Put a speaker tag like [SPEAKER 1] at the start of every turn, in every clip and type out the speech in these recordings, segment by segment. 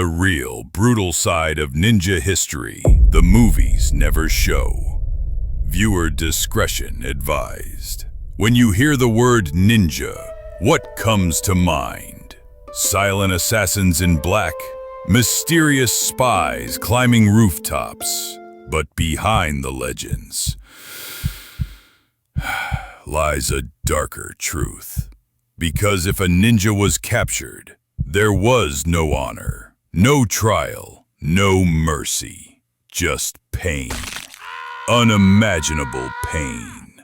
[SPEAKER 1] The real, brutal side of ninja history the movies never show. Viewer discretion advised. When you hear the word ninja, what comes to mind? Silent assassins in black, mysterious spies climbing rooftops. But behind the legends lies a darker truth. Because if a ninja was captured, there was no honor, no trial, no mercy, just pain. Unimaginable pain.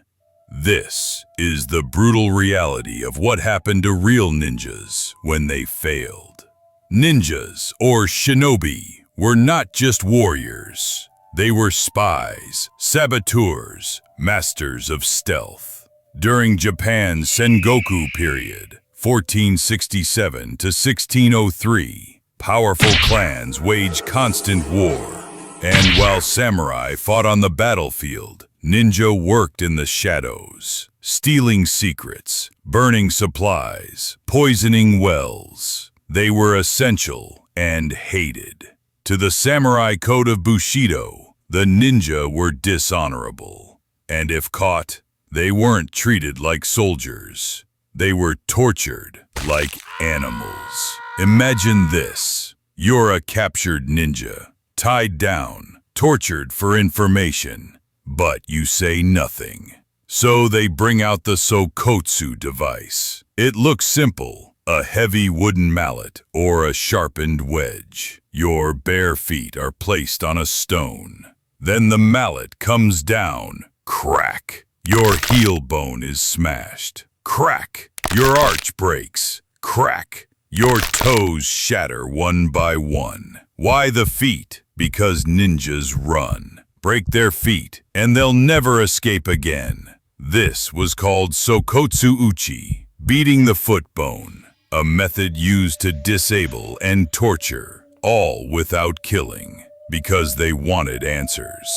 [SPEAKER 1] This is the brutal reality of what happened to real ninjas when they failed. Ninjas, or shinobi, were not just warriors. They were spies, saboteurs, masters of stealth. During Japan's Sengoku period, 1467 to 1603, powerful clans waged constant war. And while samurai fought on the battlefield, ninja worked in the shadows, stealing secrets, burning supplies, poisoning wells. They were essential and hated. To the samurai code of Bushido, the ninja were dishonorable. And if caught, they weren't treated like soldiers. They were tortured like animals. Imagine this. You're a captured ninja, tied down, tortured for information, but you say nothing. So they bring out the Sokotsu device. It looks simple, a heavy wooden mallet or a sharpened wedge. Your bare feet are placed on a stone. Then the mallet comes down, crack. Your heel bone is smashed. Crack! Your arch breaks. Crack! Your toes shatter one by one. Why the feet? Because ninjas run. Break their feet, and they'll never escape again. This was called Sokotsu uchi, beating the foot bone, a method used to disable and torture, all without killing, because they wanted answers.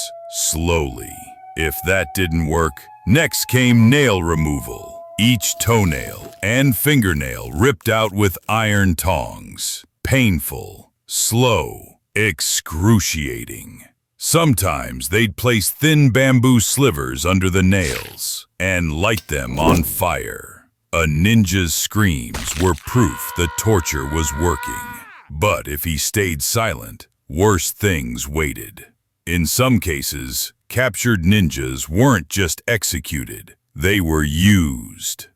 [SPEAKER 1] Slowly. If that didn't work, next came nail removal. Each toenail and fingernail ripped out with iron tongs. Painful, slow, excruciating. Sometimes they'd place thin bamboo slivers under the nails and light them on fire. A ninja's screams were proof the torture was working. But if he stayed silent, worse things waited. In some cases, captured ninjas weren't just executed, they were used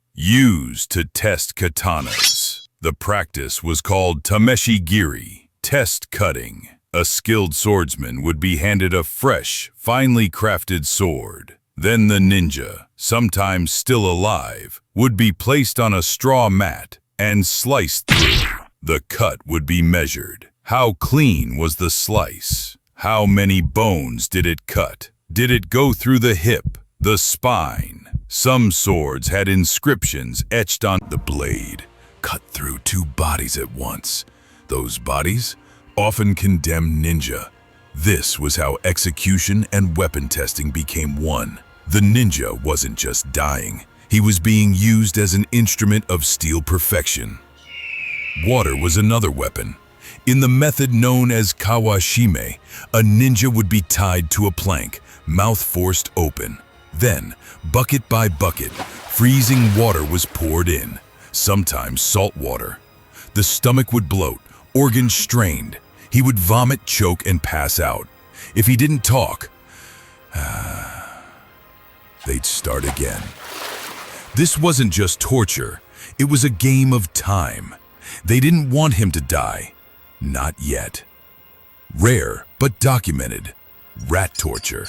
[SPEAKER 1] to test katanas. The practice was called Tameshi-giri, test cutting. A skilled swordsman would be handed a fresh, finely crafted sword. Then the ninja, sometimes still alive, would be placed on a straw mat and sliced through. The cut would be measured. How clean was the slice? How many bones did it cut? Did it go through the hip, the spine? Some swords had inscriptions etched on the blade, cut through two bodies at once. Those bodies, often condemned ninja. This was how execution and weapon testing became one. The ninja wasn't just dying. He was being used as an instrument of steel perfection. Water was another weapon. In the method known as Kawa-shime, a ninja would be tied to a plank, mouth forced open. Then, bucket by bucket, freezing water was poured in, sometimes salt water. The stomach would bloat, organs strained. He would vomit, choke, and pass out. If he didn't talk, they'd start again. This wasn't just torture, it was a game of time. They didn't want him to die. Not yet. Rare, but documented. Rat torture.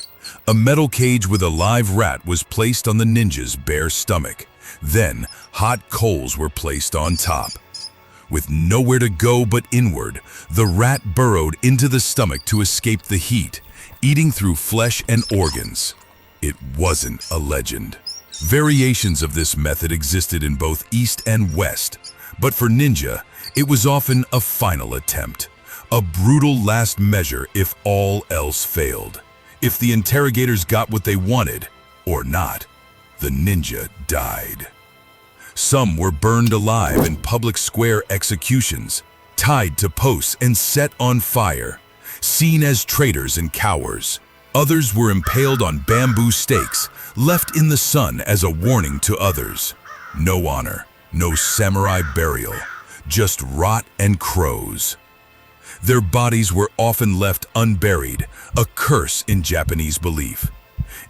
[SPEAKER 1] A metal cage with a live rat was placed on the ninja's bare stomach. Then, hot coals were placed on top. With nowhere to go but inward, the rat burrowed into the stomach to escape the heat, eating through flesh and organs. It wasn't a legend. Variations of this method existed in both East and West, but for ninja, it was often a final attempt, a brutal last measure if all else failed. If the interrogators got what they wanted, or not, the ninja died. Some were burned alive in public square executions. tied to posts and set on fire, seen as traitors and cowards. Others were impaled on bamboo stakes, left in the sun as a warning to others. No honor, no samurai burial, just rot and crows. Their bodies were often left unburied, a curse in Japanese belief.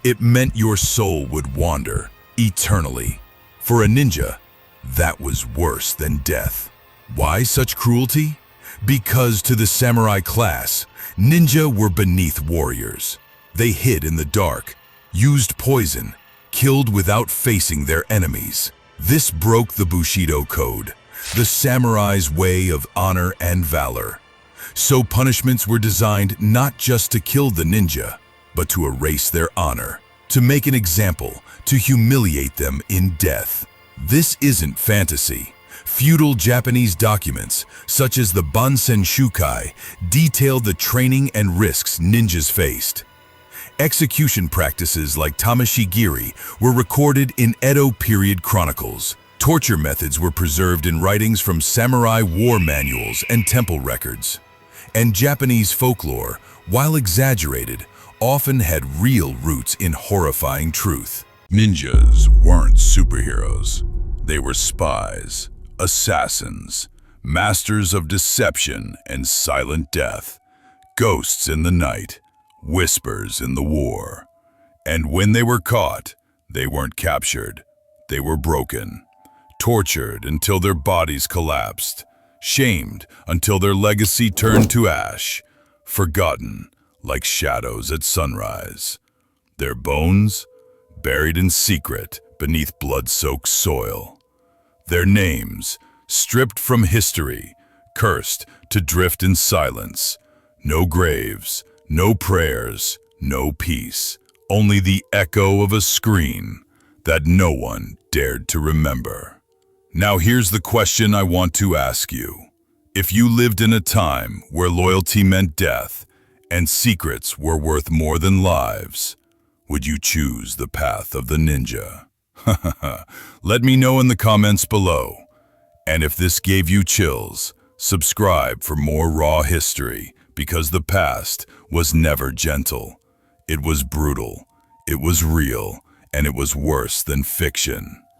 [SPEAKER 1] It meant your soul would wander eternally. For a ninja, that was worse than death. Why such cruelty? Because to the samurai class, ninja were beneath warriors. They hid in the dark, used poison, killed without facing their enemies. This broke the Bushido code, the samurai's way of honor and valor. So punishments were designed not just to kill the ninja, but to erase their honor, to make an example, to humiliate them in death. This isn't fantasy. Feudal Japanese documents, such as the Bansen Shukai, detail the training and risks ninjas faced. Execution practices like Tameshi-giri were recorded in Edo period chronicles. Torture methods were preserved in writings from samurai war manuals and temple records. And Japanese folklore, while exaggerated, often had real roots in horrifying truth. Ninjas weren't superheroes. They were spies, assassins, masters of deception and silent death, ghosts in the night, whispers in the war. And when they were caught, they weren't captured. They were broken, tortured until their bodies collapsed, shamed until their legacy turned to ash, forgotten like shadows at sunrise. Their bones buried in secret beneath blood-soaked soil. Their names stripped from history, cursed to drift in silence. No graves, no prayers, no peace, only the echo of a scream that no one dared to remember. Now here's the question I want to ask you. If you lived in a time where loyalty meant death and secrets were worth more than lives, would you choose the path of the ninja? Let me know in the comments below. And if this gave you chills, subscribe for more raw history, because the past was never gentle. It was brutal, it was real, and it was worse than fiction.